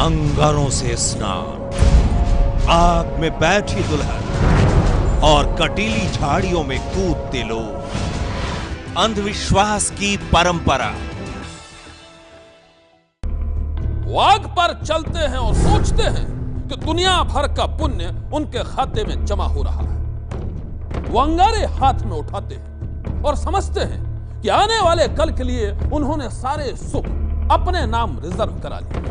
अंगारों से स्नान, आग में बैठी दुल्हन और कटीली झाड़ियों में कूदते लोग, अंधविश्वास की परंपरा। वो आग पर चलते हैं और सोचते हैं कि दुनिया भर का पुण्य उनके खाते में जमा हो रहा है। वो अंगारे हाथ में उठाते हैं और समझते हैं कि आने वाले कल के लिए उन्होंने सारे सुख अपने नाम रिजर्व करा लिए।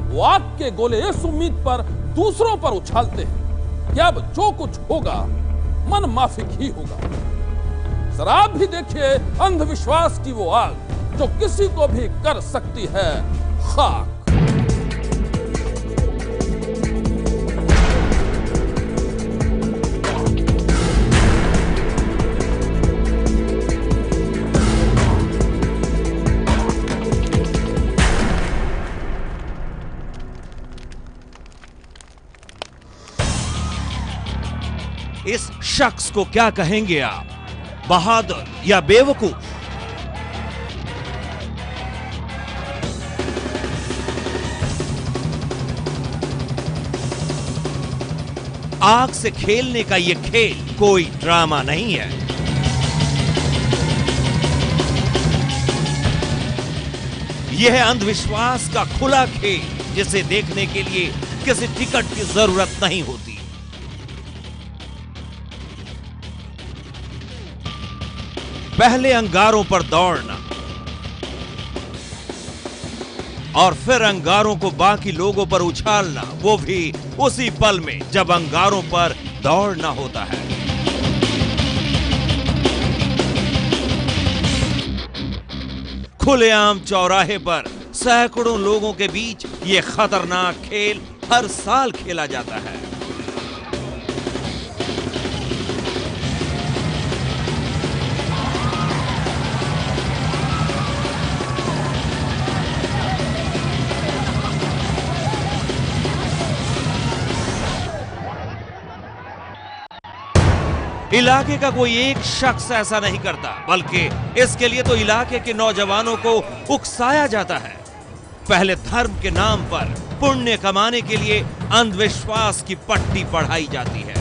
वो आग के गोले इस उम्मीद पर दूसरों पर उछालते हैं कि अब जो कुछ होगा मन माफिक ही होगा। जरा आप भी देखिए अंधविश्वास की वो आग जो किसी को भी कर सकती है खाक। इस शख्स को क्या कहेंगे आप, बहादुर या बेवकूफ? आग से खेलने का यह खेल कोई ड्रामा नहीं है। यह है अंधविश्वास का खुला खेल, जिसे देखने के लिए किसी टिकट की जरूरत नहीं होती। पहले अंगारों पर दौड़ना और फिर अंगारों को बाकी लोगों पर उछालना, वो भी उसी पल में जब अंगारों पर दौड़ना होता है। खुलेआम चौराहे पर सैकड़ों लोगों के बीच यह खतरनाक खेल हर साल खेला जाता है। इलाके का कोई एक शख्स ऐसा नहीं करता, बल्कि इसके लिए तो इलाके के नौजवानों को उकसाया जाता है। पहले धर्म के नाम पर पुण्य कमाने के लिए अंधविश्वास की पट्टी पढ़ाई जाती है।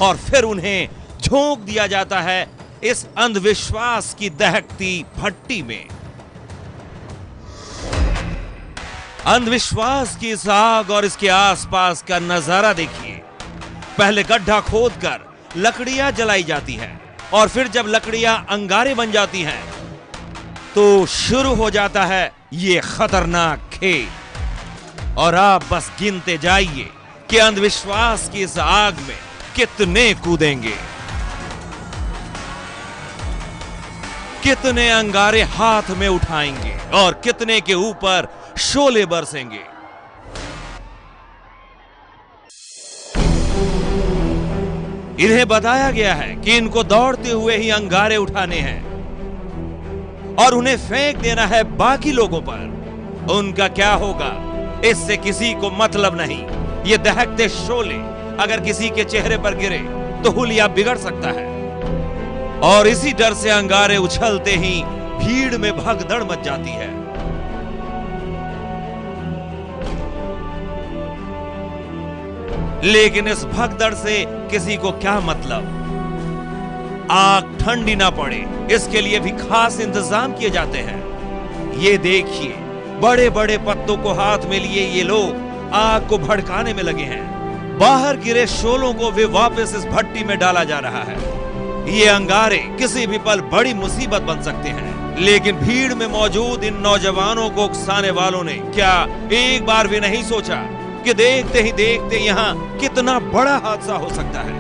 और फिर उन्हें झोंक दिया जाता है इस अंधविश्वास की दहकती भट्टी में। अंधविश्वास की इस आग और इसके आसपास का नजारा देखिए। पहले गड्ढा खोदकर लकड़ियां जलाई जाती हैं और फिर जब लकड़ियां अंगारे बन जाती हैं तो शुरू हो जाता है ये खतरनाक खेल। और आप बस गिनते जाइए कि अंधविश्वास की इस आग में कितने कूदेंगे, कितने अंगारे हाथ में उठाएंगे और कितने के ऊपर शोले बरसेंगे। इन्हें बताया गया है कि इनको दौड़ते हुए ही अंगारे उठाने हैं और उन्हें फेंक देना है बाकी लोगों पर। उनका क्या होगा इससे किसी को मतलब नहीं। ये दहकते शोले अगर किसी के चेहरे पर गिरे तो हुलिया बिगड़ सकता है। और इसी डर से अंगारे उछलते ही भीड़ में भगदड़ मच जाती है। लेकिन इस भगदड़ से किसी को क्या मतलब। आग ठंडी ना पड़े इसके लिए भी खास इंतजाम किए जाते हैं। ये देखिए, बड़े बड़े पत्तों को हाथ में लिए ये लोग आग को भड़काने में लगे हैं। बाहर गिरे शोलों को वे वापस इस भट्टी में डाला जा रहा है। ये अंगारे किसी भी पल बड़ी मुसीबत बन सकते हैं। लेकिन भीड़ में मौजूद इन नौजवानों को उकसाने वालों ने क्या एक बार भी नहीं सोचा कि देखते ही देखते यहां कितना बड़ा हादसा हो सकता है।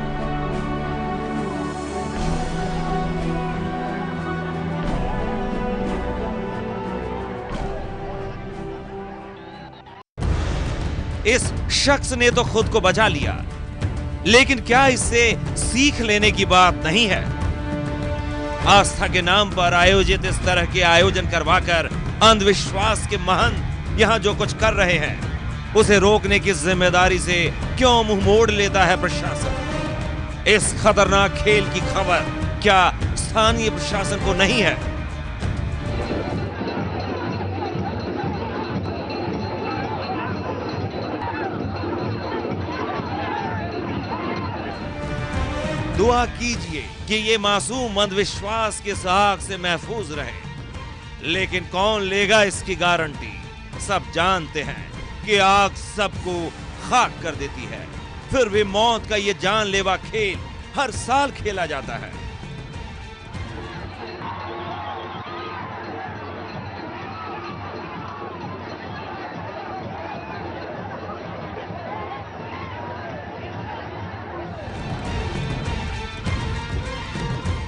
इस शख्स ने तो खुद को बचा लिया, लेकिन क्या इससे सीख लेने की बात नहीं है? आस्था के नाम पर आयोजित इस तरह के आयोजन करवाकर अंधविश्वास के महंत यहां जो कुछ कर रहे हैं उसे रोकने की जिम्मेदारी से क्यों मुंह मोड़ लेता है प्रशासन? इस खतरनाक खेल की खबर क्या स्थानीय प्रशासन को नहीं है। दुआ कीजिए कि ये मासूम अंधविश्वास के आग से महफूज रहे, लेकिन कौन लेगा इसकी गारंटी। सब जानते हैं कि आग सबको खाक कर देती है, फिर भी मौत का ये जानलेवा खेल हर साल खेला जाता है।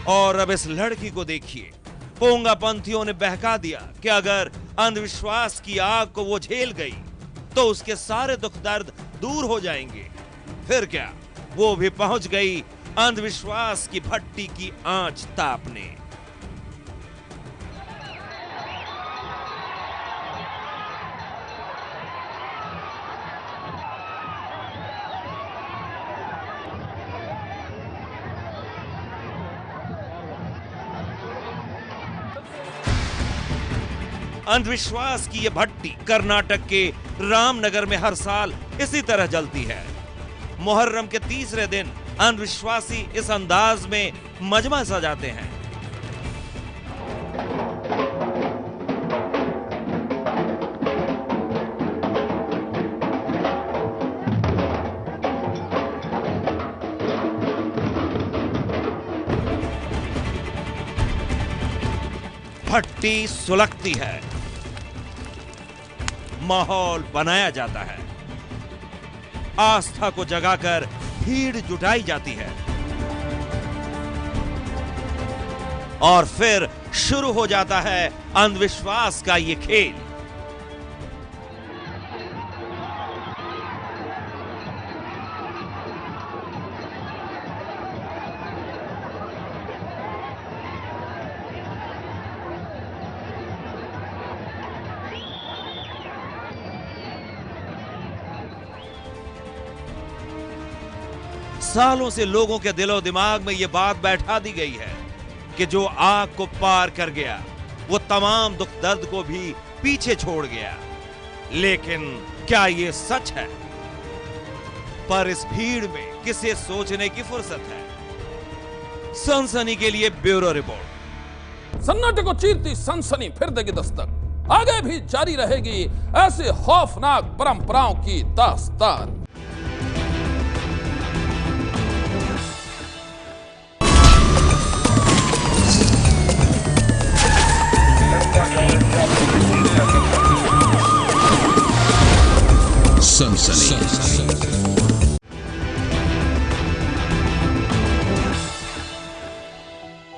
और अब इस लड़की को देखिए, पोंगा पंथियों ने बहका दिया कि अगर अंधविश्वास की आग को वो झेल गई तो उसके सारे दुख दर्द दूर हो जाएंगे। फिर क्या, वो भी पहुंच गई अंधविश्वास की भट्टी की आंच तापने। अंधविश्वास की यह भट्टी कर्नाटक के रामनगर में हर साल इसी तरह जलती है। मुहर्रम के तीसरे दिन अंधविश्वासी इस अंदाज में मजमा सजाते हैं। भट्टी सुलगती है, माहौल बनाया जाता है, आस्था को जगाकर भीड़ जुटाई जाती है और फिर शुरू हो जाता है अंधविश्वास का ये खेल। सालों से लोगों के दिलो दिमाग में यह बात बैठा दी गई है कि जो आग को पार कर गया वो तमाम दुख दर्द को भी पीछे छोड़ गया। लेकिन क्या ये सच है? पर इस भीड़ में किसे सोचने की फुर्सत है? सनसनी के लिए ब्यूरो रिपोर्ट। सन्नाटे को चीरती सनसनी फिर देगी दस्तक। आगे भी जारी रहेगी ऐसे खौफनाक परंपराओं की दास्तान।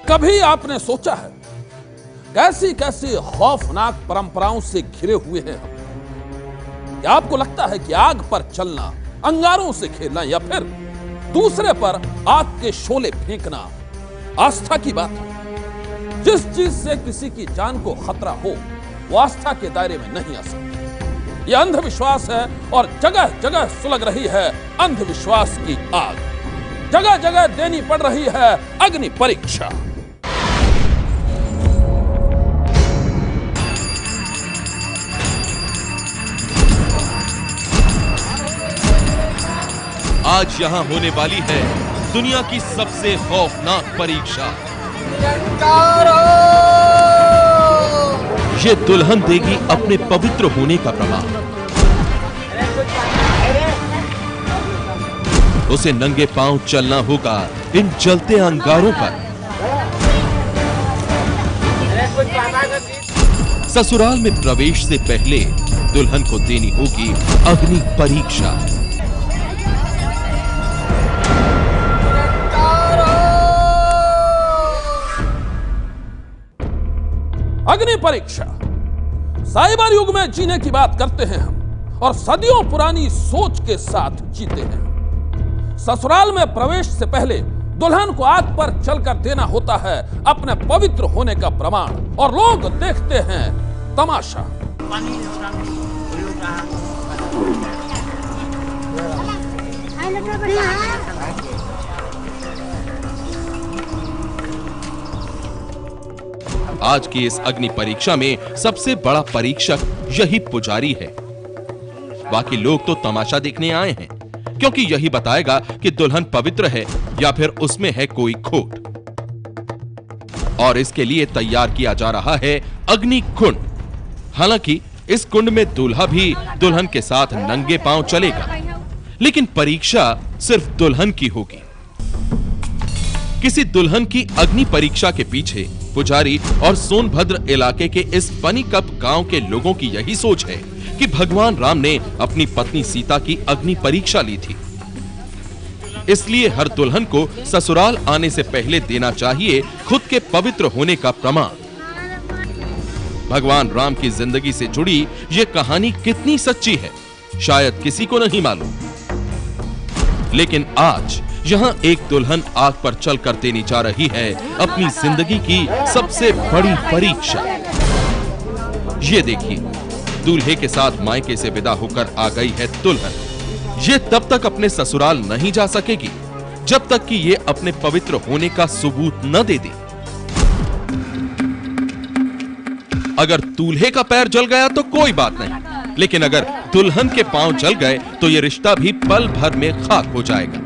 कभी आपने सोचा है कैसी कैसी खौफनाक परंपराओं से घिरे हुए हैं हम? क्या आपको लगता है कि आग पर चलना, अंगारों से खेलना या फिर दूसरे पर आग के शोले फेंकना आस्था की बात है? जिस चीज से किसी की जान को खतरा हो वो आस्था के दायरे में नहीं आ सकती। यह अंधविश्वास है और जगह जगह सुलग रही है अंधविश्वास की आग। जगह जगह देनी पड़ रही है अग्नि परीक्षा। आज यहां होने वाली है दुनिया की सबसे खौफनाक परीक्षा। ये दुल्हन देगी अपने पवित्र होने का प्रमाण। उसे नंगे पांव चलना होगा इन जलते अंगारों पर। ससुराल में प्रवेश से पहले दुल्हन को देनी होगी अग्नि परीक्षा। अग्नि परीक्षा। साइबर युग में जीने की बात करते हैं हम और सदियों पुरानी सोच के साथ जीते हैं। ससुराल में प्रवेश से पहले दुल्हन को आग पर चलकर देना होता है अपने पवित्र होने का प्रमाण और लोग देखते हैं तमाशा। आज की इस अग्नि परीक्षा में सबसे बड़ा परीक्षक यही पुजारी है। बाकी लोग तो तमाशा देखने आए हैं, क्योंकि यही बताएगा कि दुल्हन पवित्र है या फिर उसमें है कोई खोट। और इसके लिए तैयार किया जा रहा है अग्नि कुंड। हालांकि इस कुंड में दूल्हा भी दुल्हन के साथ नंगे पांव चलेगा, लेकिन परीक्षा सिर्फ दुल्हन की होगी। किसी दुल्हन की अग्नि परीक्षा के पीछे पुजारी और सोनभद्र इलाके के इस पनीकप गांव के लोगों की यही सोच है कि भगवान राम ने अपनी पत्नी सीता की अग्नि परीक्षा ली थी, इसलिए हर दुल्हन को ससुराल आने से पहले देना चाहिए खुद के पवित्र होने का प्रमाण। भगवान राम की जिंदगी से जुड़ी यह कहानी कितनी सच्ची है, शायद किसी को नहीं मालूम। लेकिन आज यहां एक दुल्हन आग पर चलकर देने जा रही है अपनी जिंदगी की सबसे बड़ी परीक्षा। ये देखिए, दूल्हे के साथ मायके से विदा होकर आ गई है दुल्हन। ये तब तक अपने ससुराल नहीं जा सकेगी जब तक कि ये अपने पवित्र होने का सबूत न दे दे। अगर दूल्हे का पैर जल गया तो कोई बात नहीं, लेकिन अगर दुल्हन के पांव जल गए तो यह रिश्ता भी पल भर में खाक हो जाएगा।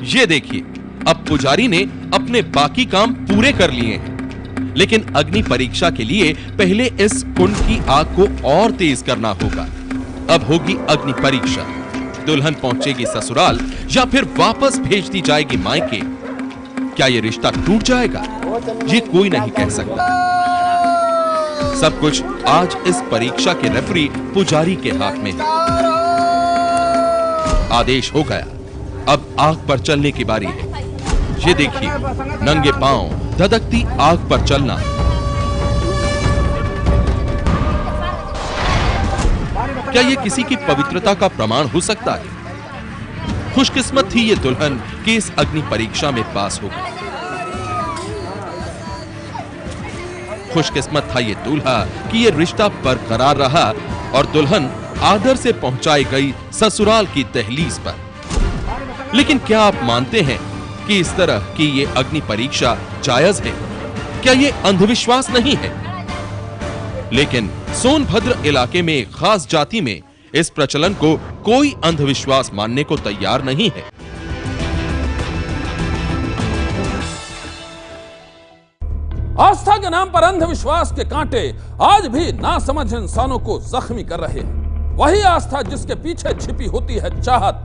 ये देखिए, अब पुजारी ने अपने बाकी काम पूरे कर लिए हैं, लेकिन अग्नि परीक्षा के लिए पहले इस कुंड की आग को और तेज करना होगा। अब होगी अग्नि परीक्षा। दुल्हन पहुंचेगी ससुराल या फिर वापस भेज दी जाएगी मायके। क्या यह रिश्ता टूट जाएगा? ये कोई नहीं कह सकता। सब कुछ आज इस परीक्षा के रेफरी पुजारी के हाथ में है। आदेश हो गया, अब आग पर चलने की बारी है। ये देखिए, नंगे पांव धधकती आग पर चलना। क्या ये किसी की पवित्रता का प्रमाण हो सकता है? खुशकिस्मत थी ये दुल्हन कि इस अग्नि परीक्षा में पास हो गई। खुशकिस्मत था ये दूल्हा कि ये रिश्ता बरकरार रहा और दुल्हन आदर से पहुंचाई गई ससुराल की दहलीज पर। लेकिन क्या आप मानते हैं कि इस तरह की ये अग्नि परीक्षा जायज है? क्या ये अंधविश्वास नहीं है? लेकिन सोनभद्र इलाके में एक खास जाति में इस प्रचलन को कोई अंधविश्वास मानने को तैयार नहीं है। आस्था के नाम पर अंधविश्वास के कांटे आज भी नासमझ इंसानों को जख्मी कर रहे हैं। वही आस्था जिसके पीछे छिपी होती है चाहत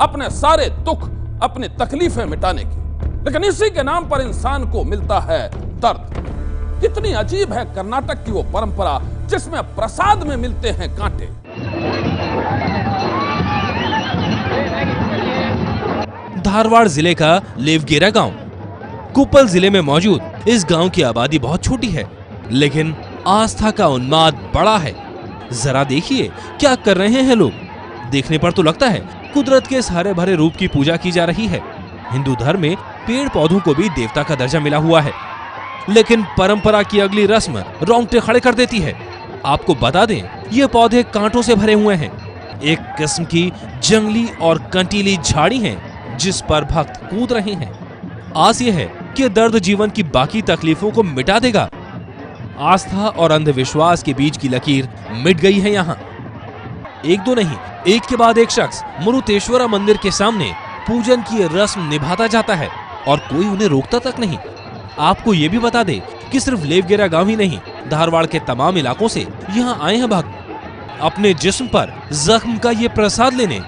अपने सारे दुख, अपनी तकलीफें मिटाने की, लेकिन इसी के नाम पर इंसान को मिलता है दर्द। कितनी अजीब है कर्नाटक की वो परंपरा जिसमें प्रसाद में मिलते हैं कांटे। धारवाड़ जिले का लेवगेरा गांव कुप्पल जिले में मौजूद इस गांव की आबादी बहुत छोटी है, लेकिन आस्था का उन्माद बड़ा है। जरा देखिए क्या कर रहे हैं लोग। देखने पर तो लगता है कुदरत के इस हरे भरे रूप की पूजा की जा रही है। हिंदू धर्म में पेड़ पौधों को भी देवता का दर्जा मिला हुआ है, लेकिन परंपरा की अगली रस्म रोंगटे खड़े कर देती है। आपको बता दें, ये पौधे कांटों से भरे हुए हैं। एक किस्म की जंगली और कंटीली झाड़ी है जिस पर भक्त कूद रहे हैं। आस यह है कि दर्द जीवन की बाकी तकलीफों को मिटा देगा। आस्था और अंधविश्वास के बीच की लकीर मिट गई है यहाँ। एक दो नहीं, एक के बाद एक शख्स मरुतेश्वरा मंदिर के सामने पूजन की रस्म निभाता जाता है और कोई उन्हें रोकता तक नहीं। आपको ये भी बता दे कि सिर्फ लेवगेरा गांव ही नहीं, धारवाड़ के तमाम इलाकों से यहाँ आए हैं भक्त अपने जिस्म पर जख्म का ये प्रसाद लेने।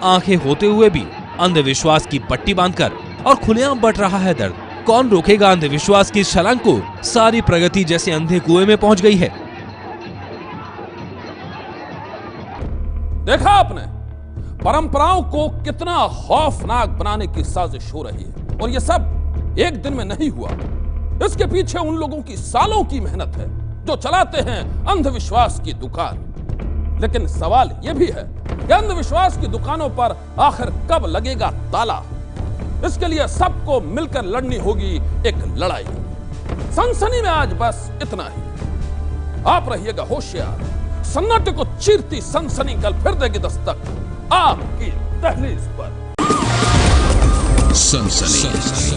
आंखें होते हुए भी अंधविश्वास की पट्टी बांधकर और खुलेआम बट रहा है दर्द। कौन रोकेगा अंधविश्वास की छलांग को? सारी प्रगति जैसे अंधे कुएं में पहुंच गई है। देखा आपने, परंपराओं को कितना खौफनाक बनाने की साजिश हो रही है, और यह सब एक दिन में नहीं हुआ। इसके पीछे उन लोगों की सालों की मेहनत है जो चलाते हैं अंधविश्वास की दुकान। लेकिन सवाल यह भी है कि अंधविश्वास की दुकानों पर आखिर कब लगेगा ताला? इसके लिए सबको मिलकर लड़नी होगी एक लड़ाई। सनसनी में आज बस इतना ही। आप रहिएगा होशियार। सन्नाटे को चीरती सनसनी कल फिर देगी दस्तक आपकी दहलीज पर। सनसनी